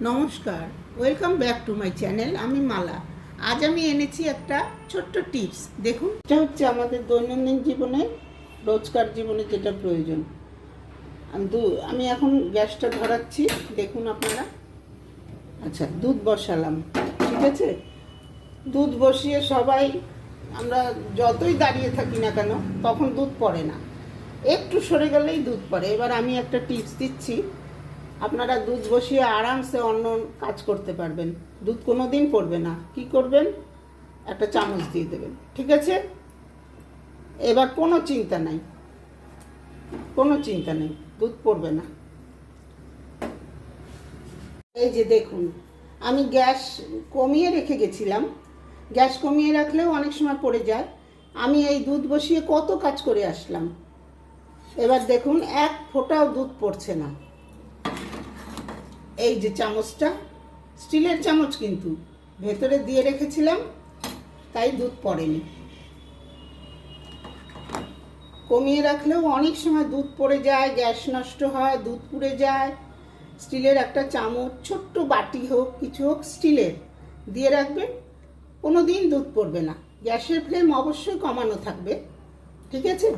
নমস্কার, welcome back to my channel. আমি মালা। আজ আমি এনেছি একটা ছোট্ট টিপস। দেখুন, এটা হচ্ছে আমাদের দৈনন্দিন জীবনে, রোজকার জীবনে যেটা প্রয়োজন। আমি এখন গ্যাসটা ধরাচ্ছি, দেখুন আপনারা। আচ্ছা, দুধ বসালাম, ঠিক আছে। দুধ বসিয়ে সবাই আমরা যতই দাঁড়িয়ে থাকি না কেন, তখন দুধ পড়ে না, একটু সরে গেলেই দুধ পড়ে। এবার আমি একটা টিপস দিচ্ছি, আপনারা দুধ বসিয়ে আরামসে অন্য কাজ করতে পারবেন, দুধ কোনো দিন পড়বে না। কি করবেন, একটা চামচ দিয়ে দেবেন, ঠিক আছে। এবার কোনো চিন্তা নাই, দুধ পড়বে না। এই যে দেখুন, আমি গ্যাস কমিয়ে রেখে গেছিলাম। গ্যাস কমিয়ে রাখলেও অনেক সময় পড়ে যায়। আমি এই দুধ বসিয়ে কত কাজ করে আসলাম, এবার দেখুন এক ফোঁটাও দুধ পড়ছে না। এই যে চামচটা, স্টিলের চামচ, কিন্তু ভেতরে দিয়ে রেখেছিলাম, তাই দুধ পড়েনি। কমিয়ে রাখলেও অনেক সময় দুধ পড়ে যায়, গ্যাস নষ্ট হয়, দুধ পুড়ে যায়। স্টিলের একটা চামচ, ছোট্ট বাটি হোক, কিছু হোক, স্টিলের দিয়ে রাখবেন, কোনো দিন দুধ পড়বে না। গ্যাসের ফ্লেম অবশ্যই কমানো থাকবে, ঠিক আছে।